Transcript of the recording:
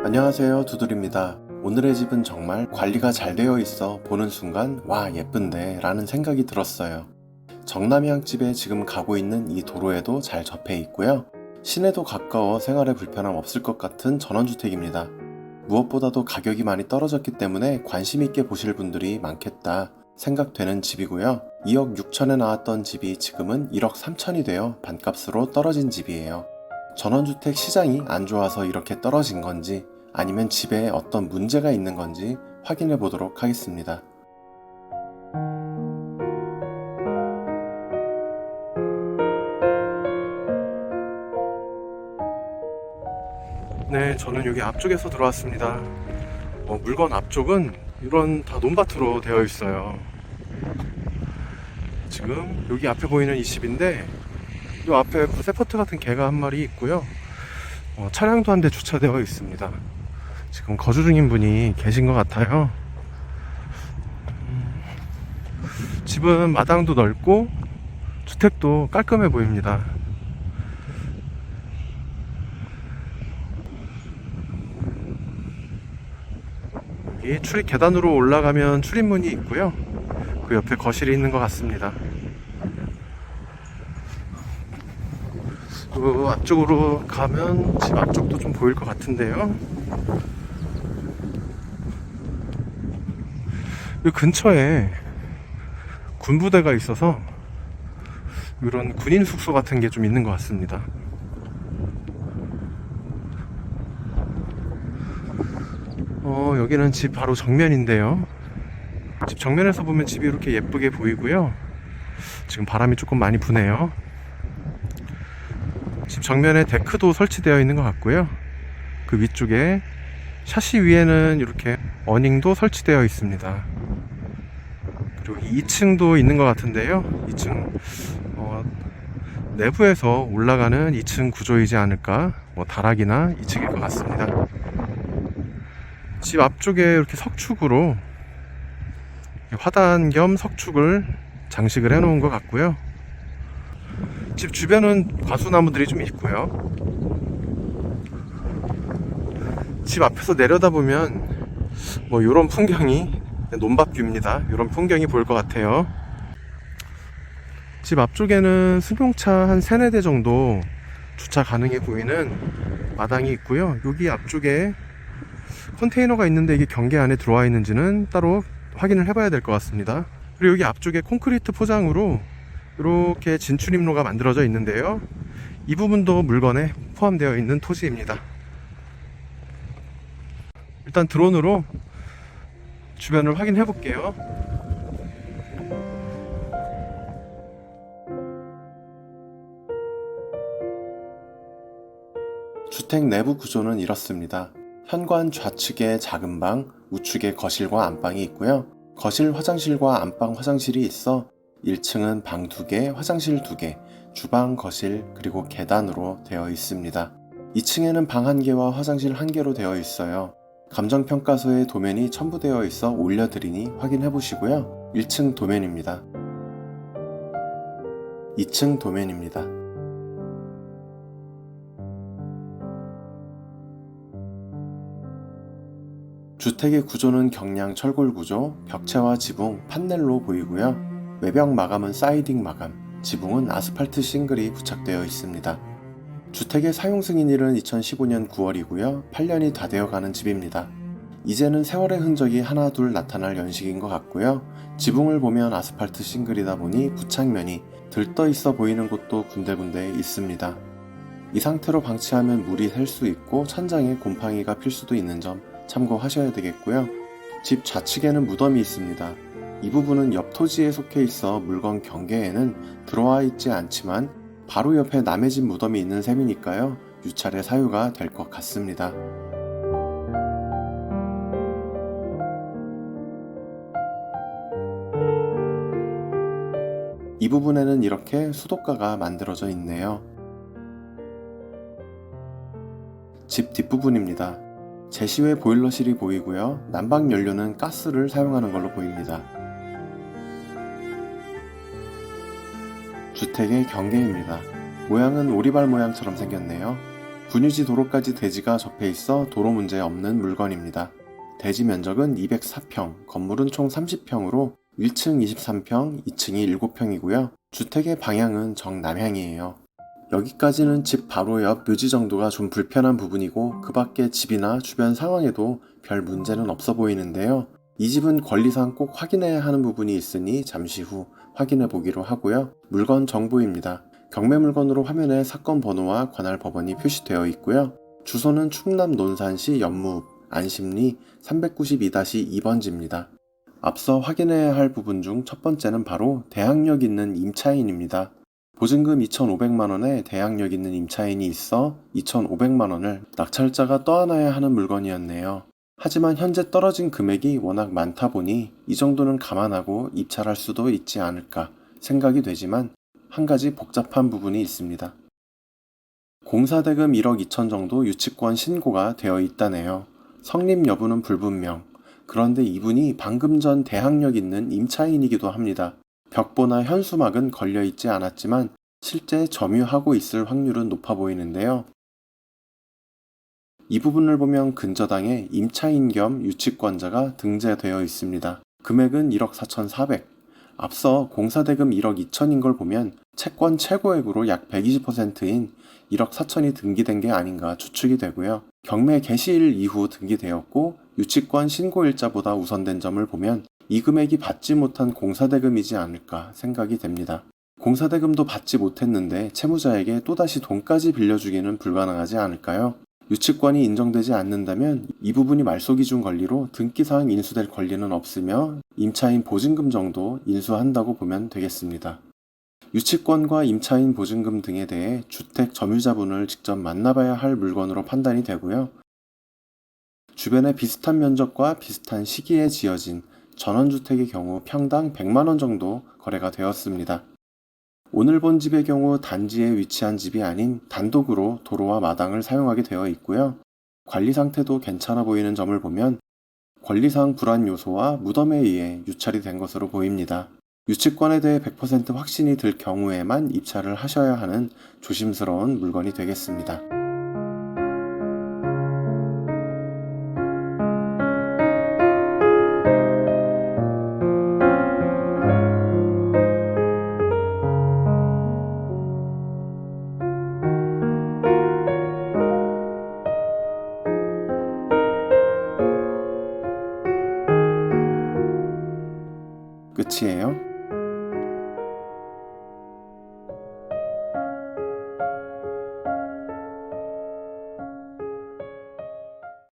안녕하세요, 두들입니다. 오늘의 집은 정말 관리가 잘 되어 있어 보는 순간 와 예쁜데 라는 생각이 들었어요. 정남향집에 지금 가고 있는 이 도로에도 잘 접해 있고요. 시내도 가까워 생활에 불편함 없을 것 같은 전원주택입니다. 무엇보다도 가격이 많이 떨어졌기 때문에 관심 있게 보실 분들이 많겠다 생각되는 집이고요. 2억 6천에 나왔던 집이 지금은 1억 3천이 되어 반값으로 떨어진 집이에요. 전원주택 시장이 안 좋아서 이렇게 떨어진 건지 아니면 집에 어떤 문제가 있는 건지 확인해 보도록 하겠습니다. 네, 저는 여기 앞쪽에서 들어왔습니다. 물건 앞쪽은 이런 다 논밭으로 되어 있어요. 지금 여기 앞에 보이는 이 집인데 이 앞에 세퍼트 같은 개가 한 마리 있고요. 차량도 한 대 주차되어 있습니다. 지금 거주 중인 분이 계신 것 같아요. 집은 마당도 넓고 주택도 깔끔해 보입니다. 여기 출입 계단으로 올라가면 출입문이 있고요. 그 옆에 거실이 있는 것 같습니다. 그 앞쪽으로 가면 집 앞쪽도 좀 보일 것 같은데요. 이 근처에 군부대가 있어서 이런 군인 숙소 같은 게 좀 있는 것 같습니다. 여기는 집 바로 정면인데요. 집 정면에서 보면 집이 이렇게 예쁘게 보이고요. 지금 바람이 조금 많이 부네요. 집 정면에 데크도 설치되어 있는 것 같고요. 그 위쪽에 샤시 위에는 이렇게 어닝도 설치되어 있습니다. 그리고 2층도 있는 것 같은데요. 2층 내부에서 올라가는 2층 구조이지 않을까, 다락이나 2층일 것 같습니다. 집 앞쪽에 이렇게 석축으로 화단 겸 석축을 장식을 해 놓은 것 같고요. 집 주변은 과수나무들이 좀 있고요. 집 앞에서 내려다보면 이런 풍경이, 논밭뷰입니다. 이런 풍경이 보일 것 같아요. 집 앞쪽에는 승용차 한 3-4대 정도 주차 가능해 보이는 마당이 있고요. 여기 앞쪽에 컨테이너가 있는데 이게 경계 안에 들어와 있는지는 따로 확인을 해봐야 될 것 같습니다. 그리고 여기 앞쪽에 콘크리트 포장으로 이렇게 진출입로가 만들어져 있는데요. 이 부분도 물건에 포함되어 있는 토지입니다. 일단 드론으로 주변을 확인해 볼게요. 주택 내부 구조는 이렇습니다. 현관 좌측에 작은 방, 우측에 거실과 안방이 있고요. 거실 화장실과 안방 화장실이 있어 1층은 방 2개, 화장실 2개, 주방, 거실, 그리고 계단으로 되어 있습니다. 2층에는 방 1개와 화장실 1개로 되어 있어요. 감정평가서에 도면이 첨부되어 있어 올려드리니 확인해 보시고요. 1층 도면입니다. 2층 도면입니다. 주택의 구조는 경량 철골 구조, 벽체와 지붕, 판넬로 보이고요. 외벽 마감은 사이딩 마감, 지붕은 아스팔트 싱글이 부착되어 있습니다. 주택의 사용 승인일은 2015년 9월이고요. 8년이 다 되어가는 집입니다. 이제는 세월의 흔적이 하나 둘 나타날 연식인 것 같고요. 지붕을 보면 아스팔트 싱글이다 보니 부착면이 들떠 있어 보이는 곳도 군데군데 있습니다. 이 상태로 방치하면 물이 셀 수 있고 천장에 곰팡이가 필 수도 있는 점 참고하셔야 되겠고요. 집 좌측에는 무덤이 있습니다. 이 부분은 옆 토지에 속해 있어 물건 경계에는 들어와 있지 않지만 바로 옆에 남의 집 무덤이 있는 셈이니까요. 유찰의 사유가 될 것 같습니다. 이 부분에는 이렇게 수도가가 만들어져 있네요. 집 뒷부분입니다. 제시외 보일러실이 보이고요. 난방 연료는 가스를 사용하는 걸로 보입니다. 주택의 경계입니다. 모양은 오리발 모양처럼 생겼네요. 분유지 도로까지 대지가 접해 있어 도로 문제 없는 물건입니다. 대지 면적은 204평, 건물은 총 30평으로 1층 23평, 2층이 7평이고요. 주택의 방향은 정남향이에요. 여기까지는 집 바로 옆 묘지 정도가 좀 불편한 부분이고 그 밖에 집이나 주변 상황에도 별 문제는 없어 보이는데요. 이 집은 권리상 꼭 확인해야 하는 부분이 있으니 잠시 후 확인해 보기로 하고요. 물건 정보입니다. 경매 물건으로 화면에 사건 번호와 관할 법원이 표시되어 있고요. 주소는 충남 논산시 연무읍 안심리 392-2번지입니다. 앞서 확인해야 할 부분 중 첫 번째는 바로 대항력 있는 임차인입니다. 보증금 2,500만원에 대항력 있는 임차인이 있어 2,500만원을 낙찰자가 떠안아야 하는 물건이었네요. 하지만 현재 떨어진 금액이 워낙 많다 보니 이 정도는 감안하고 입찰할 수도 있지 않을까 생각이 되지만 한 가지 복잡한 부분이 있습니다. 공사대금 1억 2천 정도 유치권 신고가 되어 있다네요. 성립 여부는 불분명. 그런데 이분이 방금 전 대항력 있는 임차인이기도 합니다. 벽보나 현수막은 걸려 있지 않았지만 실제 점유하고 있을 확률은 높아 보이는데요. 이 부분을 보면 근저당에 임차인 겸 유치권자가 등재되어 있습니다. 금액은 1억 4,400. 앞서 공사대금 1억 2천인 걸 보면 채권 최고액으로 약 120%인 1억 4천이 등기된 게 아닌가 추측이 되고요. 경매 개시일 이후 등기되었고 유치권 신고일자보다 우선된 점을 보면 이 금액이 받지 못한 공사대금이지 않을까 생각이 됩니다. 공사대금도 받지 못했는데 채무자에게 또다시 돈까지 빌려주기는 불가능하지 않을까요? 유치권이 인정되지 않는다면 이 부분이 말소기준 권리로 등기사항 인수될 권리는 없으며 임차인 보증금 정도 인수한다고 보면 되겠습니다. 유치권과 임차인 보증금 등에 대해 주택 점유자분을 직접 만나봐야 할 물건으로 판단이 되고요. 주변에 비슷한 면적과 비슷한 시기에 지어진 전원주택의 경우 평당 100만원 정도 거래가 되었습니다. 오늘 본 집의 경우 단지에 위치한 집이 아닌 단독으로 도로와 마당을 사용하게 되어 있고요. 관리 상태도 괜찮아 보이는 점을 보면 권리상 불안 요소와 무덤에 의해 유찰이 된 것으로 보입니다. 유치권에 대해 100% 확신이 들 경우에만 입찰을 하셔야 하는 조심스러운 물건이 되겠습니다.